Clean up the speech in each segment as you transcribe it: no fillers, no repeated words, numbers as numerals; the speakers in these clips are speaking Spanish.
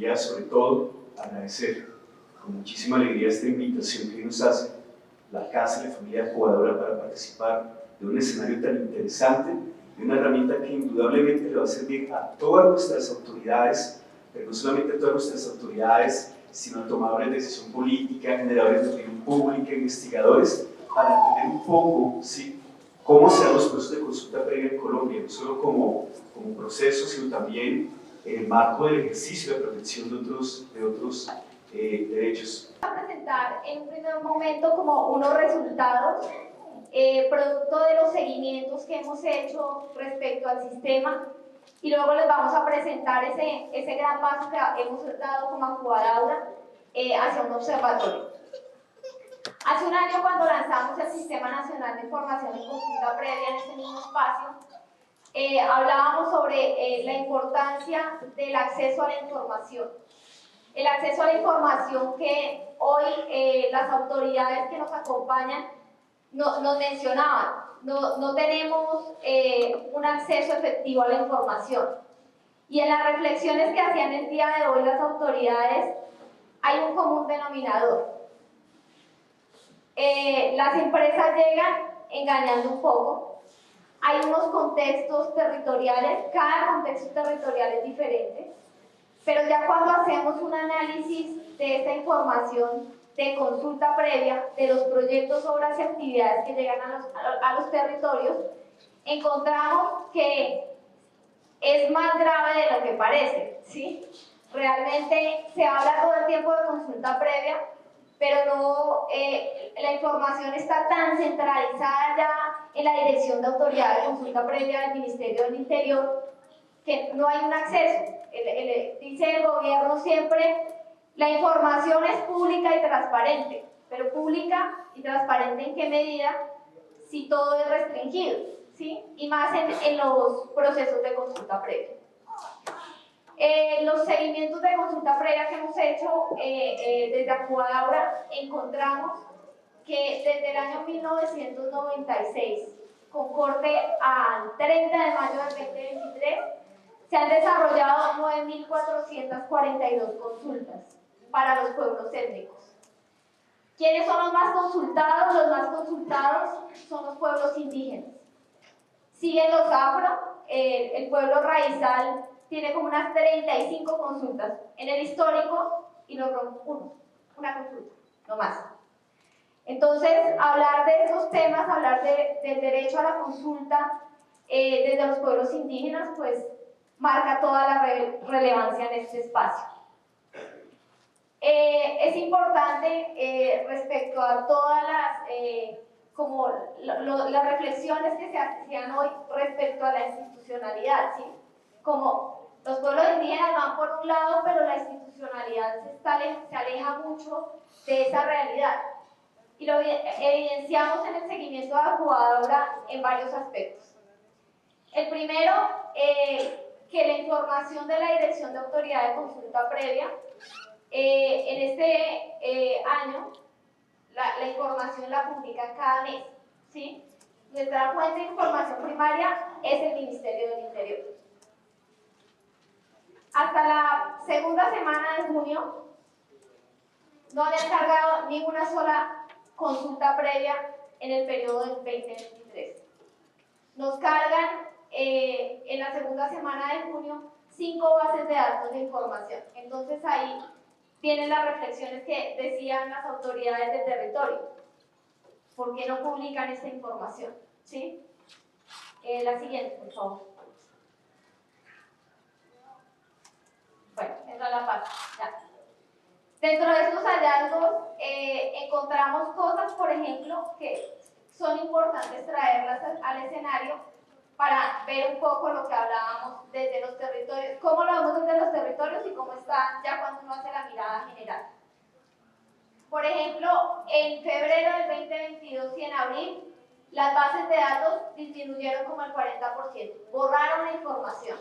quería sobre todo agradecer con muchísima alegría esta invitación que nos hace la Casa de la Familia Jugadora para participar de un escenario tan interesante y una herramienta que indudablemente le va a servir a todas nuestras autoridades, pero no solamente a todas nuestras autoridades, sino a tomadores de decisión política, generadores de opinión pública, investigadores, para entender un poco, ¿sí?, cómo se dan los procesos de consulta previa en Colombia, no solo como proceso, sino también en el marco del ejercicio de la protección de otros derechos. Voy a presentar en un primer momento como unos resultados producto de los seguimientos que hemos hecho respecto al sistema, y luego les vamos a presentar ese gran paso que hemos dado como Acubadaura hacia un observatorio. Hace un año, cuando lanzamos el Sistema Nacional de Información y Consulta Previa en este mismo espacio, hablábamos sobre la importancia del acceso a la información. El acceso a la información que hoy las autoridades que nos acompañan nos mencionaban. No tenemos un acceso efectivo a la información. Y en las reflexiones que hacían el día de hoy las autoridades, hay un común denominador. Las empresas llegan engañando un poco. Hay unos contextos territoriales, cada contexto territorial es diferente, pero ya cuando hacemos un análisis de esta información de consulta previa, de los proyectos, obras y actividades que llegan a los territorios, encontramos que es más grave de lo que parece, ¿sí? Realmente se habla todo el tiempo de consulta previa, pero no, la información está tan centralizada ya en la Dirección de Autoridad de Consulta Previa del Ministerio del Interior que no hay un acceso. Dice el gobierno siempre, la información es pública y transparente, pero pública y transparente ¿en qué medida? Si todo es restringido, ¿sí? Y más en los procesos de consulta previa. Los seguimientos de consulta previa que hemos hecho desde Acubadaura, encontramos que desde el año 1996, con corte al 30 de mayo del 2023, se han desarrollado 9.442 consultas para los pueblos étnicos. ¿Quiénes son los más consultados? Los más consultados son los pueblos indígenas. Siguen los afro, el pueblo raizal tiene como unas 35 consultas. En el histórico, y los una consulta, no más. Entonces, hablar de esos temas, hablar del derecho a la consulta desde los pueblos indígenas, pues marca toda la relevancia en este espacio. Es importante respecto a todas las reflexiones que se hacían hoy respecto a la institucionalidad, ¿sí? Como los pueblos indígenas van por un lado, pero la institucionalidad se aleja mucho de esa realidad. Y lo evidenciamos en el seguimiento de Acubadaura en varios aspectos. El primero, que la información de la Dirección de Autoridad de Consulta Previa, en este año, la información la publica cada mes, ¿sí? Nuestra fuente de información primaria es el Ministerio del Interior. Hasta la segunda semana de junio no habían cargado ni una sola consulta previa en el periodo del 2023. Nos cargan en la segunda semana de junio 5 bases de datos de información. Entonces ahí vienen las reflexiones que decían las autoridades del territorio. ¿Por qué no publican esta información? ¿Sí? La siguiente, por favor. Bueno, esa la paso. Ya. Dentro de estos hallazgos encontramos cosas, por ejemplo, que son importantes traerlas al escenario para ver un poco lo que hablábamos desde los territorios, cómo lo vemos desde los territorios y cómo está ya cuando uno hace la mirada general. Por ejemplo, en febrero del 2022 y en abril, las bases de datos disminuyeron como el 40%, borraron la información.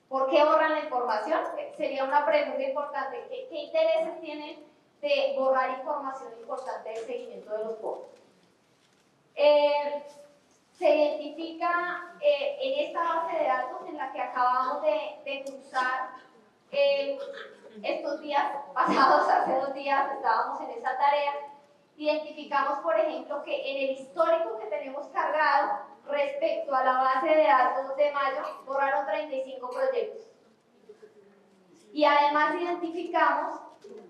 ¿Por qué borran la información? Sería una pregunta importante. ¿Qué intereses tienen de borrar información importante del seguimiento de los pueblos? Se identifica en esta base de datos en la que acabamos de cruzar estos días pasados, hace 2 días, estábamos en esa tarea, identificamos, por ejemplo, que en el histórico que tenemos cargado respecto a la base de datos de mayo, borraron 35 proyectos. Y además identificamos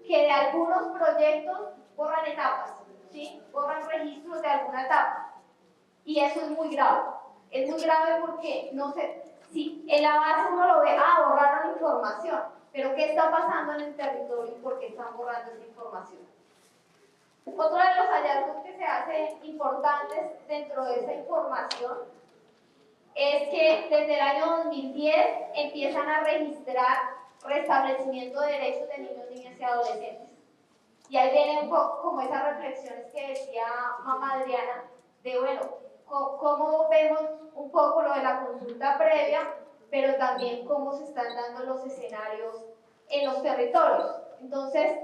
que de algunos proyectos borran etapas, ¿sí? Borran registros de alguna etapa. Y eso es muy grave. Es muy grave porque no sé, si en la base uno lo ve, borraron información, pero ¿qué está pasando en el territorio y por qué están borrando esa información? Otro de los hallazgos que se hacen importantes dentro de esa información es que desde el año 2010 empiezan a registrar restablecimiento de derechos de niños, niñas y adolescentes. Y ahí viene un poco como esas reflexiones que decía mamá Adriana, de bueno, cómo vemos un poco lo de la consulta previa, pero también cómo se están dando los escenarios en los territorios. Entonces,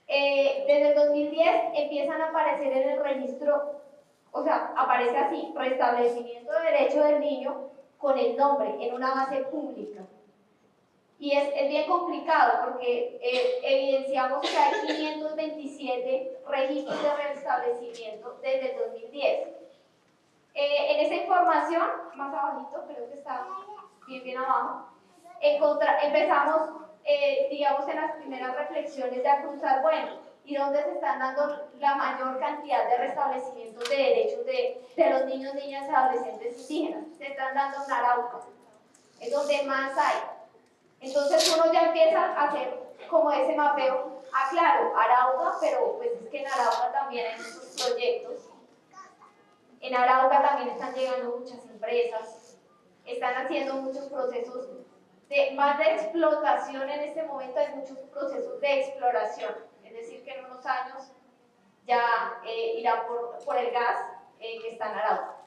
desde el 2010 empiezan a aparecer en el registro, o sea, aparece así, restablecimiento de derecho del niño con el nombre en una base pública. Y es bien complicado porque evidenciamos que hay 527 registros de restablecimiento desde el 2010. En esa información, más abajito, creo que está bien abajo, empezamos, digamos, en las primeras reflexiones de a cruzar, bueno, ¿y dónde se están dando la mayor cantidad de restablecimientos de derechos de los niños, niñas y adolescentes indígenas? Se están dando en Arauca, es donde más hay. Entonces uno ya empieza a hacer como ese mapeo, claro, Arauca, pero pues es que en Arauca también hay muchos proyectos. En Arauca también están llegando muchas empresas, están haciendo muchos procesos más de explotación en este momento, hay muchos procesos de exploración, es decir, que en unos años ya irán por el gas que está en Arauca.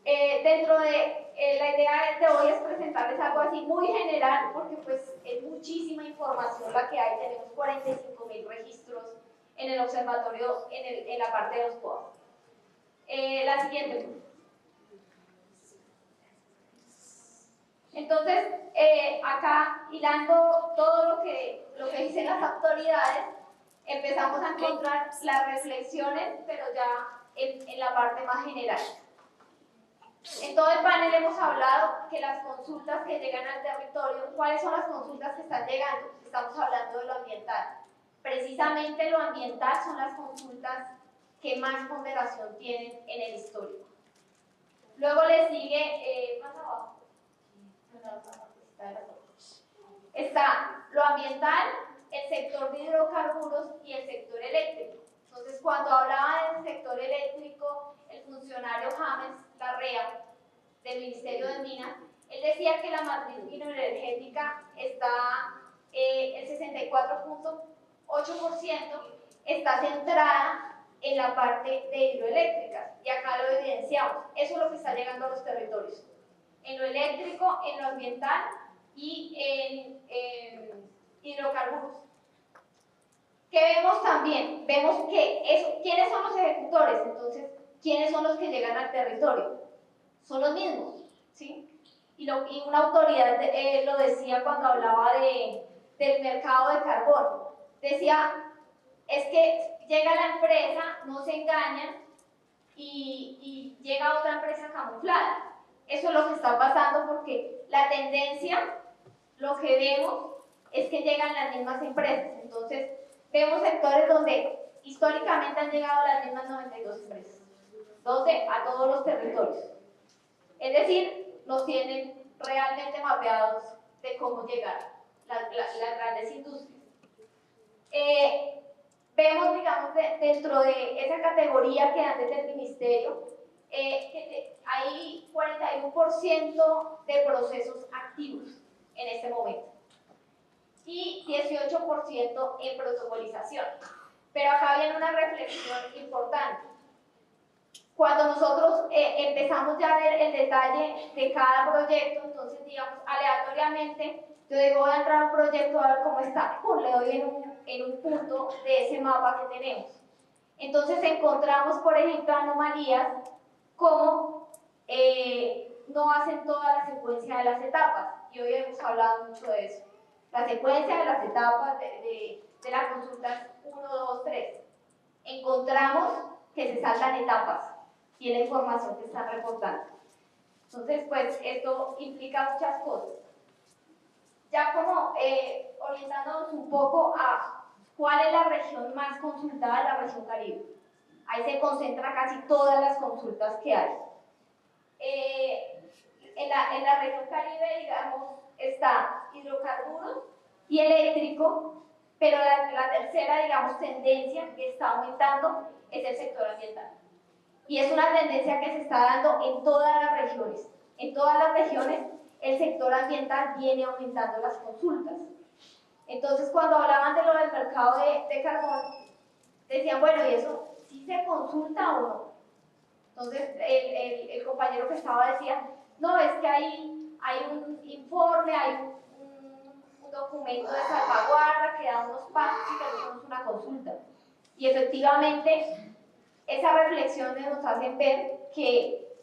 Dentro de la idea de hoy es presentarles algo así muy general, porque pues es muchísima información la que hay, tenemos 45.000 registros en el observatorio en la parte de los POA. La siguiente. Entonces, acá, hilando todo lo que dicen las autoridades, empezamos a encontrar las reflexiones, pero ya en la parte más general. En todo el panel hemos hablado que las consultas que llegan al territorio, ¿cuáles son las consultas que están llegando? Estamos hablando de lo ambiental. Precisamente lo ambiental son las consultas que más ponderación tienen en el histórico. Luego le sigue, más abajo, está lo ambiental, el sector de hidrocarburos y el sector eléctrico. Entonces, cuando hablaba del sector eléctrico, el funcionario James Larrea, del Ministerio de Minas, él decía que la matriz hidroenergética está, el 64.8% está centrada en la parte de hidroeléctricas, y acá lo evidenciamos. Eso es lo que está llegando a los territorios, en lo eléctrico, en lo ambiental y en hidrocarburos. ¿Qué vemos también? Vemos que ¿quiénes son los ejecutores? Entonces, ¿quiénes son los que llegan al territorio? Son los mismos, ¿sí? Y una autoridad lo decía cuando hablaba del mercado de carbón. Decía, es que llega la empresa, no se engañan, y llega otra empresa camuflada. Eso es lo que está pasando porque la tendencia, lo que vemos, es que llegan las mismas empresas. Entonces, vemos sectores donde históricamente han llegado las mismas 92 empresas, donde a todos los territorios. Es decir, nos tienen realmente mapeados de cómo llegar las grandes industrias. Vemos, digamos, dentro de esa categoría que dan desde el ministerio, que hay 41% de procesos activos en este momento y 18% en protocolización. Pero acá viene una reflexión importante. Cuando nosotros empezamos ya a ver el detalle de cada proyecto, entonces, digamos, aleatoriamente, yo digo, voy a entrar a un proyecto a ver cómo está, le doy en un punto de ese mapa que tenemos. Entonces encontramos, por ejemplo, anomalías como no hacen toda la secuencia de las etapas, y hoy hemos hablado mucho de eso. la secuencia de las etapas de la consulta 1, 2, 3. Encontramos que se saltan etapas y es la información que están reportando. Entonces, pues esto implica muchas cosas. Ya como orientándonos un poco a cuál es la región más consultada, la región Caribe. Ahí se concentra casi todas las consultas que hay. En la región Caribe, digamos, está hidrocarburos y eléctrico, pero la tercera, digamos, tendencia que está aumentando es el sector ambiental. Y es una tendencia que se está dando en todas las regiones. En todas las regiones el sector ambiental viene aumentando las consultas. Entonces, cuando hablaban de lo del mercado de carbón, decían, bueno, ¿y eso sí se consulta o no? Entonces, el compañero que estaba decía, no, es que hay un informe, hay un documento de salvaguarda que da unos pasos y que no es una consulta. Y efectivamente, esa reflexión nos hace ver que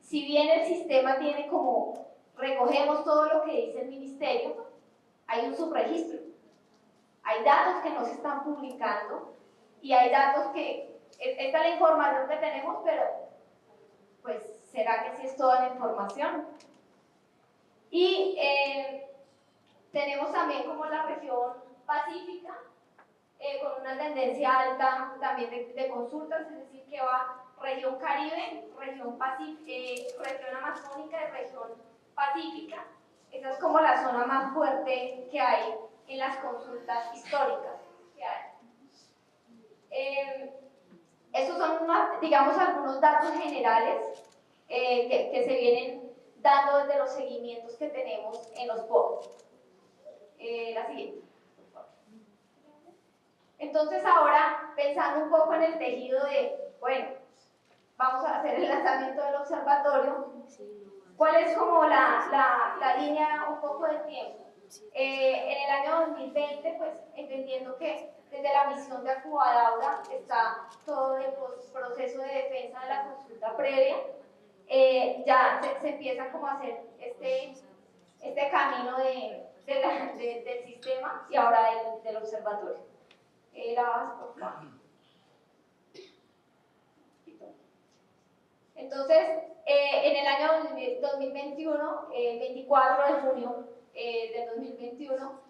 si bien el sistema tiene como recogemos todo lo que dice el ministerio, hay un subregistro. Hay datos que no se están publicando y hay datos que, esta es la información que tenemos, pero pues será que sí es toda la información. Y tenemos también como la región pacífica, con una tendencia alta también de consultas, es decir, que va región Caribe, región amazónica y región pacífica. Esa es como la zona más fuerte que hay en las consultas históricas que hay. Estos son, digamos, algunos datos generales que se vienen dando desde los seguimientos que tenemos en los POC. La siguiente. Entonces ahora, pensando un poco en el tejido de, bueno, vamos a hacer el lanzamiento del observatorio, ¿cuál es como la línea un poco de tiempo? En el año 2020, pues entendiendo que desde la misión de Acubadaura está todo el proceso de defensa de la consulta previa, ya se empieza como a hacer este camino del sistema y ahora del observatorio. La vas, por favor. Entonces, en el año 2021, el 24 de junio del 2021,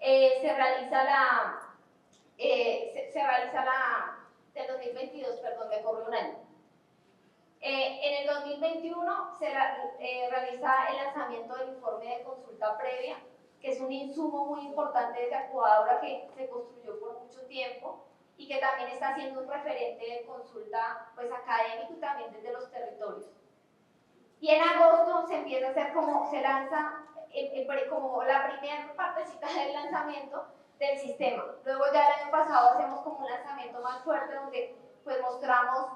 se realiza del 2022, perdón, me corrió un año. En el 2021 se realiza el lanzamiento del informe de consulta previa, que es un insumo muy importante desde Acubadaura que se construyó por mucho tiempo y que también está siendo un referente de consulta pues, académico y también desde los territorios. Y en agosto se empieza a hacer se lanza como la primera partecita del lanzamiento del sistema. Luego ya el año pasado hacemos como un lanzamiento más fuerte donde pues mostramos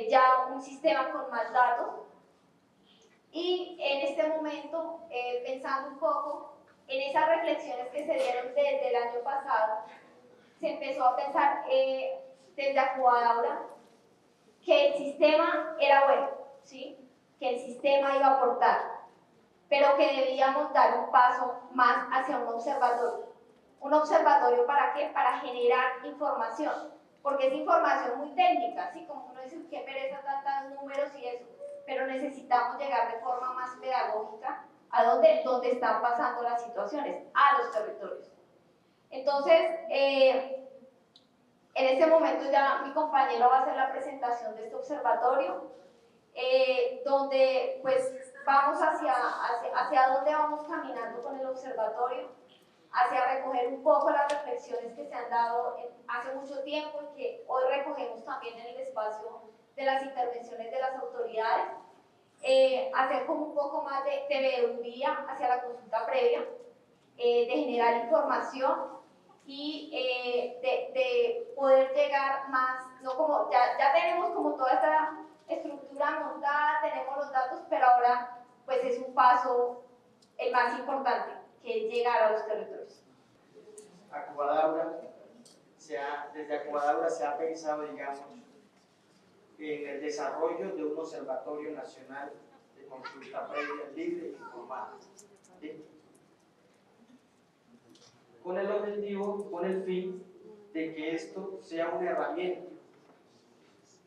ya un sistema con más datos. Y en este momento, pensando un poco en esas reflexiones que se dieron desde el año pasado, se empezó a pensar desde Acubadaura que el sistema era bueno, ¿sí? Que el sistema iba a aportar, pero que debíamos dar un paso más hacia un observatorio. ¿Un observatorio para qué? Para generar información, porque es información muy técnica, así como uno dice, qué pereza tantos números y eso, pero necesitamos llegar de forma más pedagógica a donde están pasando las situaciones, a los territorios. Entonces, en este momento ya mi compañero va a hacer la presentación de este observatorio, donde pues vamos hacia dónde vamos caminando con el observatorio, hacia recoger un poco las reflexiones que se han dado hace mucho tiempo y que hoy recogemos también en el espacio de las intervenciones de las autoridades, hacer como un poco más de veeduría hacia la consulta previa, de generar información y de poder llegar más, no como, ya tenemos como toda esta estructura montada, tenemos los datos, pero ahora pues es un paso el más importante, que es llegar a los territorios. Desde Acubadaura se ha pensado, digamos, en el desarrollo de un observatorio nacional de consulta previa libre e informada. ¿Sí? con el objetivo, con el fin de que esto sea una herramienta.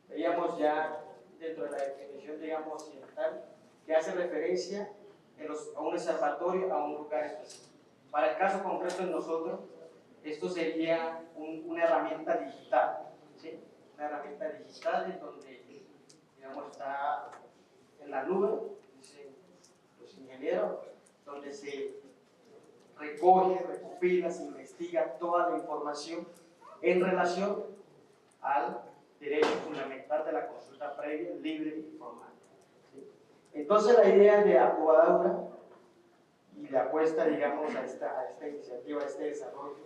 Veíamos ya dentro de la definición, digamos, occidental, que hace referencia a un observatorio, a un lugar específico. Para el caso concreto de nosotros, esto sería una herramienta digital, ¿sí? Una herramienta digital en donde, digamos, está en la nube, dicen los ingenieros, donde se recoge, recopila, se investiga toda la información en relación al derecho fundamental de la consulta previa, libre e informal. ¿Sí? Entonces la idea de Acobadura y de apuesta, digamos, a esta iniciativa, a este desarrollo,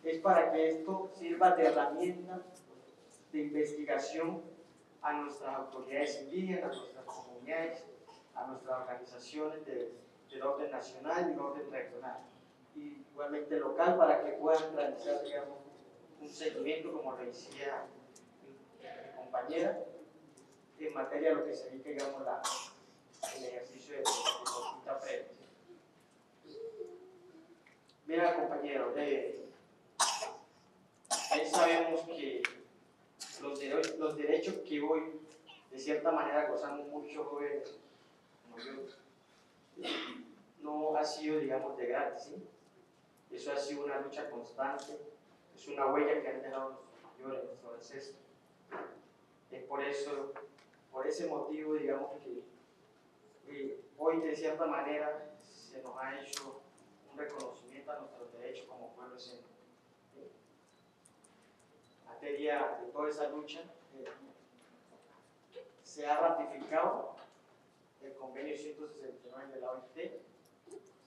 es para que esto sirva de herramienta de investigación a nuestras autoridades indígenas, a nuestras comunidades, a nuestras organizaciones del orden nacional y del orden regional, y igualmente local, para que puedan realizar, digamos, un seguimiento, como lo decía mi compañera, en materia de lo que se dedica, digamos, el ejercicio de consulta previa. Mira, compañero, ahí sabemos que los derechos que hoy, de cierta manera, gozamos muchos jóvenes como yo, no ha sido, digamos, de gratis, ¿sí? Eso ha sido una lucha constante, es una huella que han dejado nuestros mayores, nuestros ancestros. Es por eso, por ese motivo, digamos, que hoy, de cierta manera, se nos ha hecho un reconocimiento a nuestros derechos como pueblo escénico. En materia de toda esa lucha, se ha ratificado el convenio 169 de la OIT,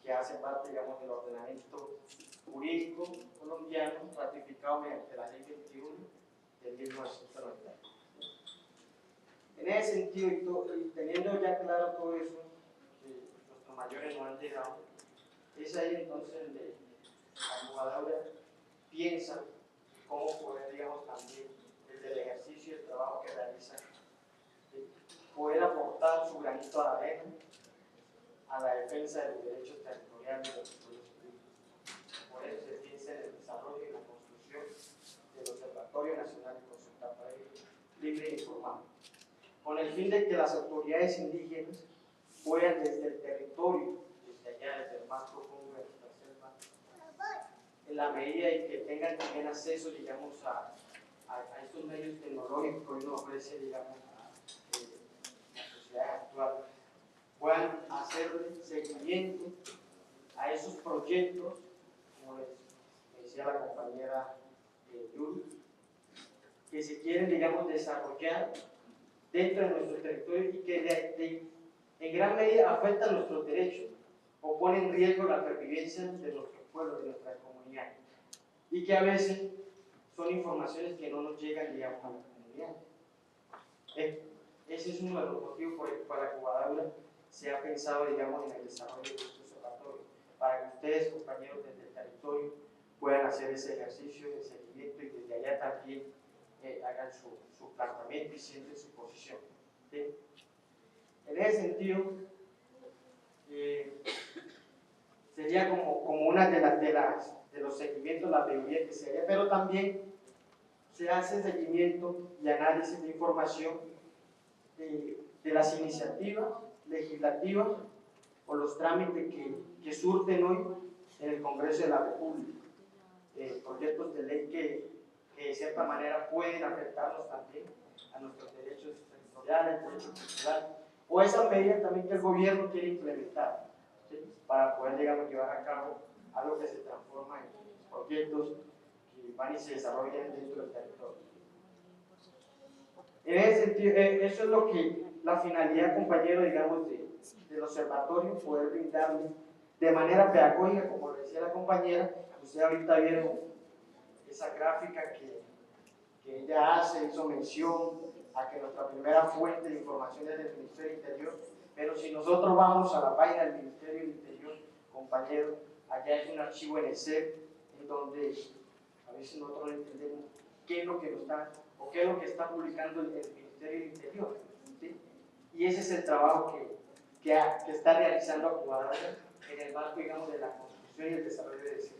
que hace parte, digamos, del ordenamiento jurídico colombiano, ratificado mediante la ley 21 del 1990. En ese sentido, y teniendo ya claro todo eso, que nuestros mayores nos han dejado, es ahí entonces donde Acobadura piensa cómo poder, digamos, también desde el ejercicio y el trabajo que realiza, poder aportar su granito de arena a la defensa de los derechos territoriales de los pueblos indígenas. Por eso se piensa en el desarrollo y la construcción del Observatorio Nacional de Consulta Previa, libre e informada, con el fin de que las autoridades indígenas puedan desde el territorio, desde allá, desde el más profundo de nuestra selva, en la medida en que tengan también acceso, digamos, a estos medios tecnológicos que nos ofrece, digamos, la sociedad actual, puedan hacerle seguimiento a esos proyectos, como les decía la compañera Yuri, que se quieren, digamos, desarrollar dentro de nuestro territorio y que en gran medida afectan nuestros derechos o ponen en riesgo la pervivencia de nuestros pueblos, de nuestra comunidad, y que a veces son informaciones que no nos llegan, digamos, a la comunidad. Ese es uno de los motivos por el cual Acobadura se ha pensado, digamos, en el desarrollo de este observatorio, para que ustedes, compañeros desde el territorio, puedan hacer ese ejercicio de seguimiento y desde allá también hagan su planteamiento y sienten su posición. ¿Sí? En ese sentido, sería como una de los seguimientos, la teoría que se haría, pero también se hace seguimiento y análisis de información de las iniciativas legislativas o los trámites que surten hoy en el Congreso de la República, proyectos de ley que de cierta manera pueden afectarnos también a nuestros derechos territoriales, derechos culturales, o esas medidas también que el gobierno quiere implementar, ¿sí? Para poder, digamos, llevar a cabo algo que se transforma en proyectos que van y se desarrollan dentro del territorio. En ese sentido, eso es lo que la finalidad, compañero, digamos, del observatorio, poder brindarle de manera pedagógica, como lo decía la compañera. Ustedes ahorita vieron esa gráfica que ella hizo mención a que nuestra primera fuente de información es del Ministerio del Interior, pero si nosotros vamos a la página del Ministerio del Interior, compañero, allá hay un archivo en Excel en donde a veces nosotros no entendemos qué es lo que nos está o qué es lo que está publicando el Ministerio del Interior, ¿sí? Y ese es el trabajo que está realizando Acobadura en el marco, digamos, de la construcción y el desarrollo de ese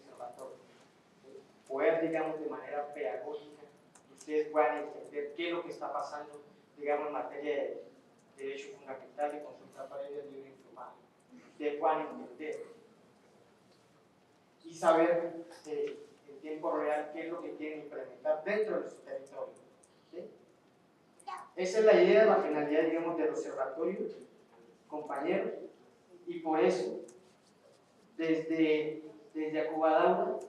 digamos, de manera pedagógica, que ustedes puedan entender qué es lo que está pasando, digamos, en materia de derechos fundamentales, consulta previa, libre e informada. Ustedes puedan entender y saber en tiempo real qué es lo que quieren implementar dentro de su territorio. ¿Sí? Esa es la idea, la finalidad, digamos, del observatorio, compañeros, y por eso, desde Acubadaura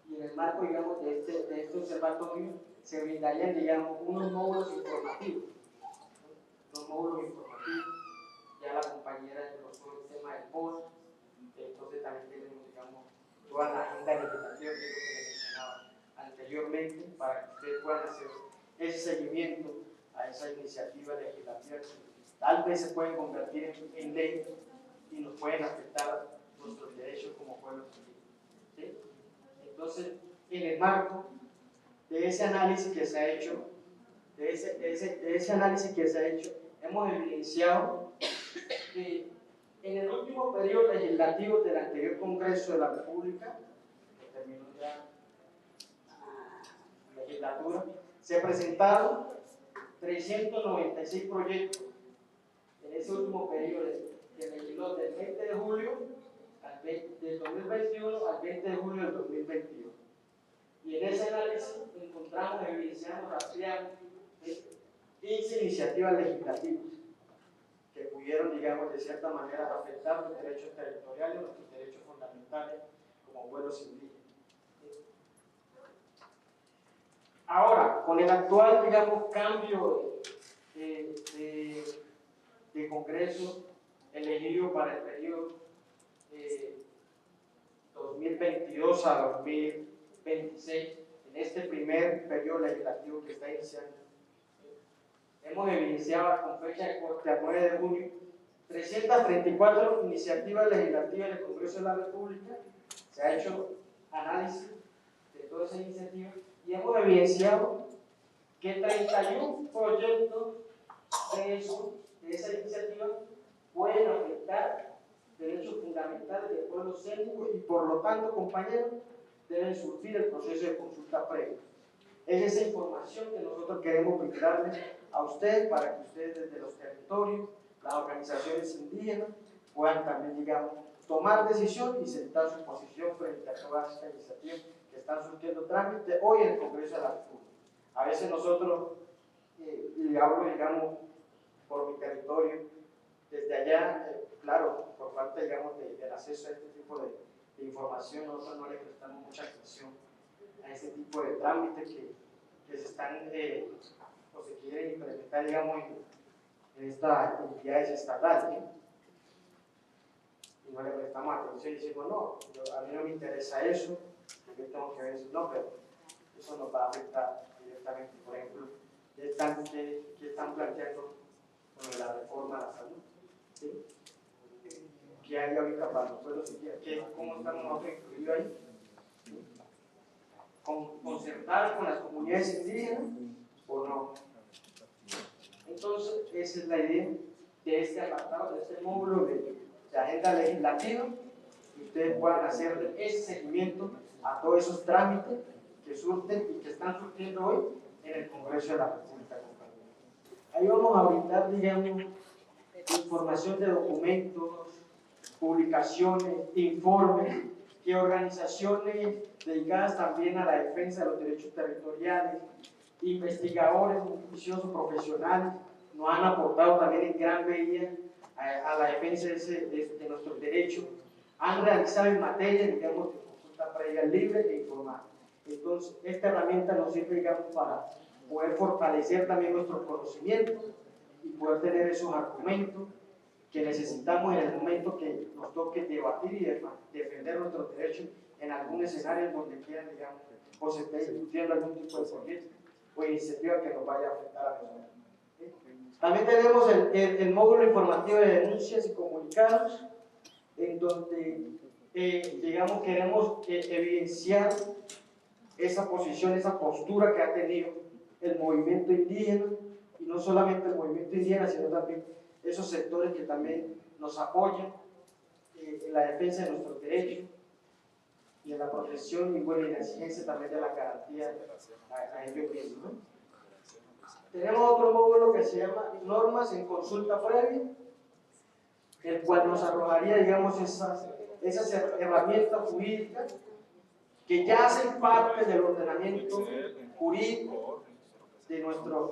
y en el marco, digamos, de este observatorio, se brindarían, digamos, unos módulos informativos. Los módulos informativos, ya la compañera desglosó el tema del post, entonces también tenemos, digamos, toda la agenda legislativa, que es lo que les mencionaba anteriormente, para que ustedes puedan hacer ese seguimiento a esa iniciativa legislativa que tal vez se pueden convertir en ley y nos pueden afectar nuestros derechos como pueblo civil. ¿Sí? Entonces, en el marco de ese análisis que se ha hecho, hemos evidenciado que en el último periodo legislativo del anterior Congreso de la República, que terminó ya la legislatura, se presentaron 396 proyectos en ese último periodo que legisló del 20 de julio del 2021 al 20 de julio del 2022. Y en ese análisis encontramos, evidenciamos, rastreamos 15 iniciativas legislativas que pudieron, digamos, de cierta manera afectar los derechos territoriales, nuestros derechos fundamentales como pueblos indígenas. Ahora, con el actual, digamos, cambio de Congreso elegido para el periodo 2022 a 2026, en este primer periodo legislativo que está iniciando, hemos evidenciado con fecha de corte al 9 de junio 334 iniciativas legislativas del Congreso de la República. Se ha hecho análisis de todas esas iniciativas y hemos evidenciado que 31 proyectos de esa iniciativa pueden afectar derechos fundamentales del pueblo céntrico y por lo tanto, compañeros, deben surgir el proceso de consulta previa. Es esa información que nosotros queremos brindarles a ustedes para que ustedes desde los territorios, las organizaciones indígenas, puedan también, digamos, tomar decisión y sentar su posición frente a todas estas iniciativas que están surgiendo trámite hoy en el Congreso de la República. A veces nosotros, y hablo, digamos, por mi territorio, desde allá, claro, por falta, digamos, del acceso a este tipo de información, nosotros no le prestamos mucha atención a este tipo de trámites que se están o se quieren implementar, digamos, en estas entidades estatales, ¿eh? Y no le prestamos atención y decimos, no, a mí no me interesa eso, yo tengo que ver eso, no, pero eso nos va a afectar directamente. Por ejemplo, ¿qué están planteando con la reforma de la salud? ¿Sí? ¿Qué hay ahorita para los pueblos indígenas? ¿Cómo estamos nosotros incluidos ahí? ¿Concertar con las comunidades indígenas o no? Entonces, esa es la idea de este apartado, de este módulo de agenda legislativa, que ustedes puedan hacer ese seguimiento a todos esos trámites que surten y que están surtiendo hoy en el Congreso de la República. Ahí vamos a brindar, digamos, información de documentos, publicaciones, informes, que organizaciones dedicadas también a la defensa de los derechos territoriales, investigadores muy juiciosos, profesionales, nos han aportado también en gran medida a la defensa de nuestros derechos, han realizado en materia, digamos, de consulta previa libre e informada. Entonces, esta herramienta nos sirve, digamos, para poder fortalecer también nuestros conocimientos y poder tener esos argumentos que necesitamos en el momento que nos toque debatir y defender nuestros derechos en algún escenario donde quieran, digamos, o se esté discutiendo algún tipo de proyecto o iniciativa que nos vaya a afectar a nosotros. ¿Sí? También tenemos el módulo informativo de denuncias y comunicados, en donde, digamos, queremos evidenciar esa posición, esa postura que ha tenido el movimiento indígena, y no solamente el movimiento indígena, sino también esos sectores que también nos apoyan en la defensa de nuestros derechos, de la protección y bueno, y la exigencia también de la garantía a ellos mismos, ¿no? Tenemos otro módulo que se llama normas en consulta previa, el cual nos arrojaría, digamos, esas herramientas jurídicas que ya hacen parte del ordenamiento jurídico de nuestro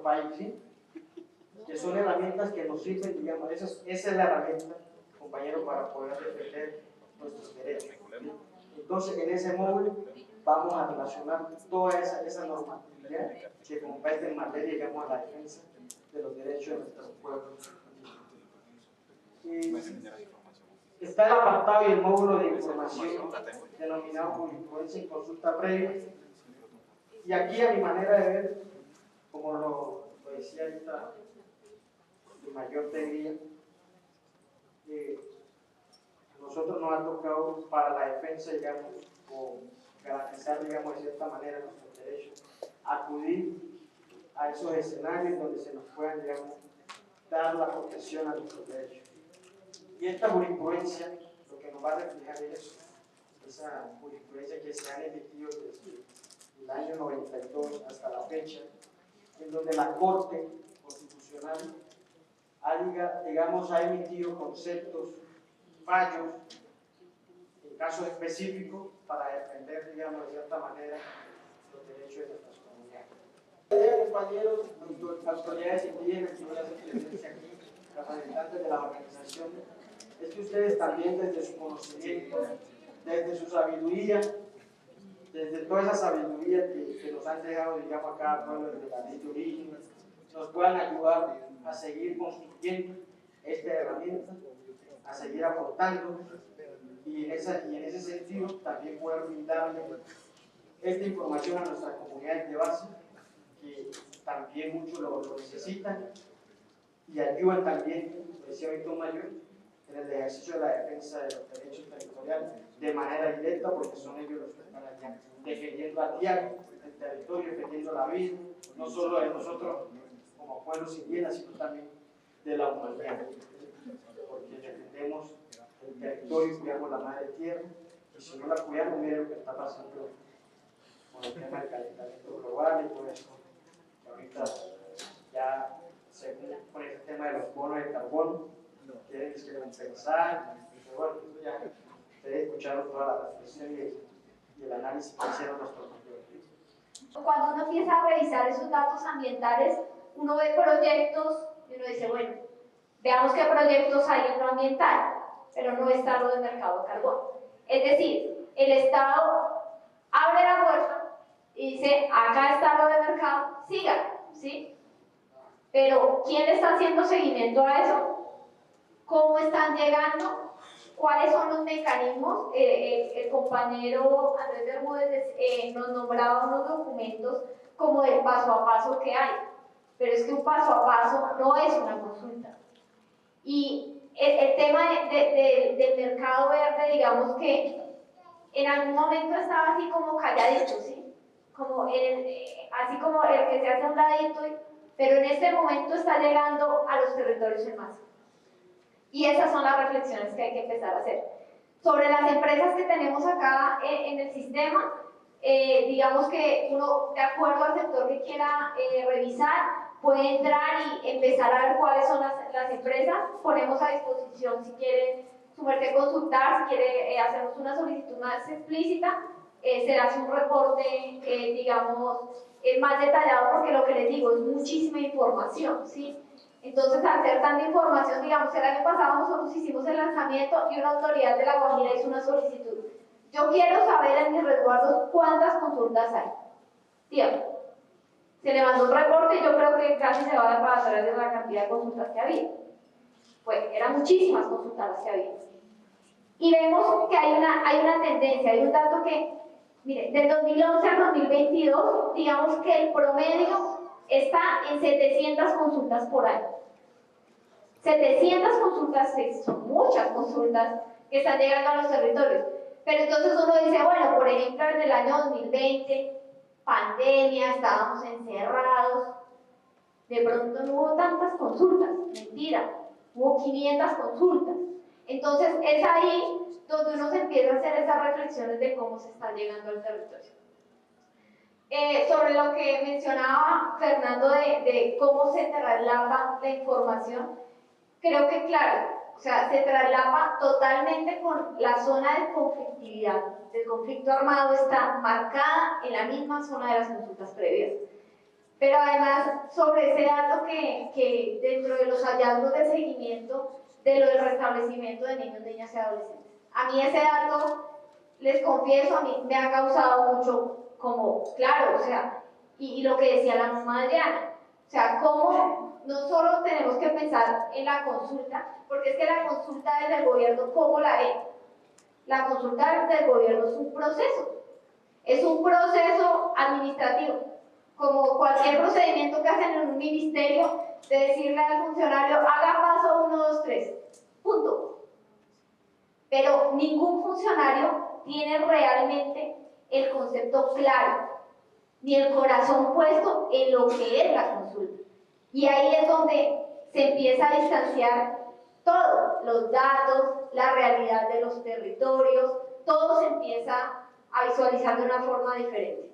país, ¿sí? Que son herramientas que nos sirven, digamos, esa es la herramienta, compañero, para poder defender nuestros derechos, ¿sí? Entonces, en ese módulo vamos a relacionar toda esa normatividad que compete en materia, digamos, a la defensa de los derechos de nuestros pueblos. Está el apartado y el módulo de información denominado jurisprudencia en consulta previa, y aquí, a mi manera de ver, como lo decía ahorita el mayor Tegría, nosotros nos ha tocado para la defensa, digamos, o garantizar, digamos, de cierta manera nuestros derechos, acudir a esos escenarios donde se nos puedan, digamos, dar la protección a nuestros derechos. Y esta jurisprudencia, lo que nos va a reflejar es eso, esa jurisprudencia que se han emitido desde el año 92 hasta la fecha, en donde la Corte Constitucional ha emitido conceptos, fallos, en casos específicos, para defender, digamos, de cierta manera, los derechos de nuestras comunidades. Compañeros, autoridades indígenas, que voy a hacer presencia aquí, representantes de las organizaciones, es que ustedes también, desde su conocimiento, desde su sabiduría, desde toda esa sabiduría que nos han dejado, digamos, a cada pueblo desde la ley de origen, nos puedan ayudar a seguir construyendo esta herramienta, a seguir aportando, y en ese sentido también poder brindarle esta información a nuestras comunidades de base, que también muchos lo necesitan, y ayudan también, como decía Víctor Mayor, en el ejercicio de la defensa de los derechos territoriales de manera directa, porque son ellos los que están allá defendiendo a diario el territorio, defendiendo la vida, no solo de nosotros como pueblos indígenas, sino también de la humanidad, porque defendemos el territorio y cuidamos la madre tierra, y si no la cuidamos, mire lo que está pasando con el tema del calentamiento global y todo eso. Ahorita ya, según con el tema de los bonos de carbono, quieren que compensar, y bueno, ya ustedes escucharon toda la reflexión y el análisis que hicieron nuestros compañeros. Cuando uno empieza a revisar esos datos ambientales, uno ve proyectos y uno dice, bueno, veamos qué proyectos hay en lo ambiental, pero no está lo del mercado de carbón. Es decir, el Estado abre la puerta y dice, acá está lo del mercado, siga, ¿sí? Pero ¿quién está haciendo seguimiento a eso? ¿Cómo están llegando? ¿Cuáles son los mecanismos? El compañero Andrés Bermúdez nos nombraba unos documentos como del paso a paso que hay, pero es que un paso a paso no es una consulta. Y el tema del mercado verde, digamos que en algún momento estaba así como calladito, ¿sí? Como así como el que se hace a un ladito, pero en este momento está llegando a los territorios en masa. Y esas son las reflexiones que hay que empezar a hacer. Sobre las empresas que tenemos acá en el sistema, digamos que uno, de acuerdo al sector que quiera revisar, puede entrar y empezar a ver cuáles son las empresas. Ponemos a disposición, si quieren su merced consultar, si quiere hacernos una solicitud más explícita, se le hace un reporte, digamos, más detallado, porque lo que les digo es muchísima información, ¿sí? Entonces, al ser tanta información, digamos, el año pasado nosotros hicimos el lanzamiento y una autoridad de La Guajira hizo una solicitud. Yo quiero saber en mis resguardos cuántas consultas hay. Tiempo. Se le mandó un reporte y yo creo que casi se va a dar para atrás de la cantidad de consultas que había. Pues eran muchísimas consultas las que había. Y vemos que hay una tendencia, hay un dato que, mire, del 2011 al 2022, digamos que el promedio está en 700 consultas por año. 700 consultas, son muchas consultas que están llegando a los territorios. Pero entonces uno dice, bueno, por ejemplo, en el año 2020, pandemia, estábamos encerrados, de pronto no hubo tantas consultas. Mentira, hubo 500 consultas. Entonces es ahí donde uno se empieza a hacer esas reflexiones de cómo se está llegando al territorio. Sobre lo que mencionaba Fernando de cómo se traslapa la información, creo que claro, o sea, se traslapa totalmente con la zona de conflictividad, del conflicto armado está marcada en la misma zona de las consultas previas. Pero además, sobre ese dato que dentro de los hallazgos de seguimiento de lo del restablecimiento de niños, niñas y adolescentes, a mí ese dato, les confieso, a mí me ha causado mucho como, claro, o sea, y lo que decía la mamá Adriana, o sea, cómo no solo tenemos que pensar en la consulta, porque es que la consulta desde el gobierno, ¿cómo la ven? La consulta desde el gobierno es un proceso administrativo, como cualquier procedimiento que hacen en un ministerio, de decirle al funcionario, haga paso 1, 2, 3, punto. Pero ningún funcionario tiene realmente el concepto claro, ni el corazón puesto en lo que es la consulta. Y ahí es donde se empieza a distanciar todo, los datos, la realidad de los territorios, todo se empieza a visualizar de una forma diferente.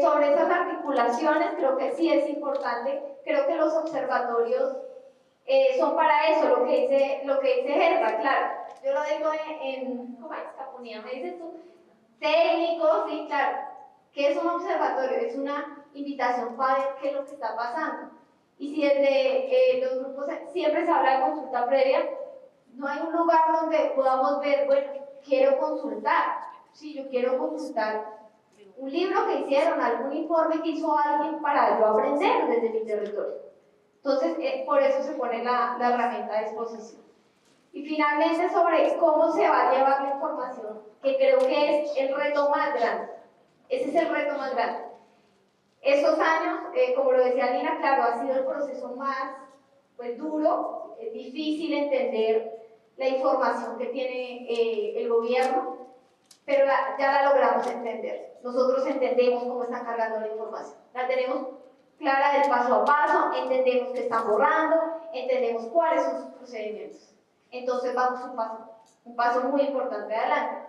Sobre esas articulaciones, creo que sí es importante, creo que los observatorios son para eso, lo que dice Gerda, claro. Yo lo digo ¿cómo es? Caponía, me dices tú. Técnicos, sí, claro. ¿Qué es un observatorio? Es una invitación para ver qué es lo que está pasando. Y si desde los grupos siempre se habla de consulta previa, no hay un lugar donde podamos ver, bueno, quiero consultar. Sí, yo quiero consultar un libro que hicieron, algún informe que hizo alguien para yo aprender desde mi territorio. Entonces, por eso se pone la herramienta a disposición. Y finalmente, sobre cómo se va a llevar la información, que creo que es el reto más grande. Ese es el reto más grande. Estos años, como lo decía Lina, claro, ha sido el proceso más duro, es difícil entender la información que tiene el gobierno, pero ya la logramos entender. Nosotros entendemos cómo están cargando la información. La tenemos clara del paso a paso, entendemos que están borrando, entendemos cuáles son sus procedimientos. Entonces vamos un paso muy importante adelante.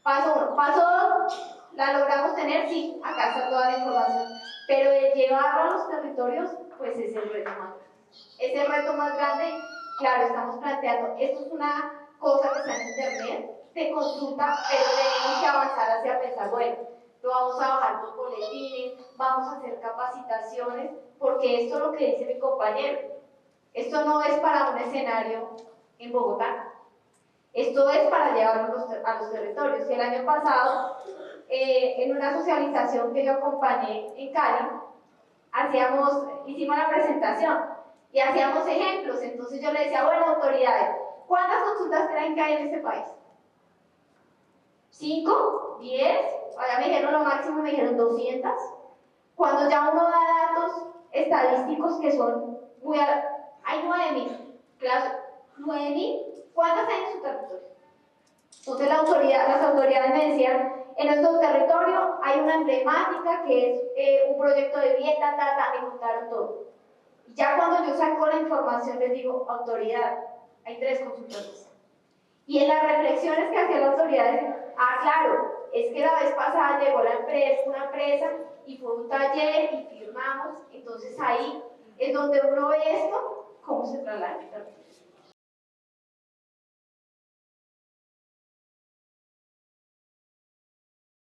Paso 1. Paso 2, la logramos tener, sí, acá está toda la información, pero el llevarlo a los territorios, pues es el reto más grande. Es el reto más grande, claro, estamos planteando, esto es una cosa que está en internet, de consulta, pero tenemos que avanzar hacia pensar, bueno, lo vamos a bajar por boletines, vamos a hacer capacitaciones, porque esto es lo que dice mi compañero, esto no es para un escenario en Bogotá, esto es para llevarlo a los territorios. Y el año pasado, en una socialización que yo acompañé en Cali, hicimos la presentación y hacíamos ejemplos, entonces yo le decía, bueno, autoridades, ¿cuántas consultas creen que hay en este país? ¿5? ¿10? Allá me dijeron lo máximo, me dijeron 200. Cuando ya uno da datos estadísticos que son hay 9.000, claro, 9.000, ¿cuántas hay en su territorio? Entonces las autoridades me decían, en nuestro territorio hay una emblemática que es un proyecto de vivienda, me contaron todo. Ya cuando yo saco la información les digo, autoridad, hay 3 consultas. Y en las reflexiones que hacía la autoridad decían, claro, es que la vez pasada llegó una empresa y fue un taller y firmamos, entonces ahí es donde uno ve esto, cómo se traslada el territorio.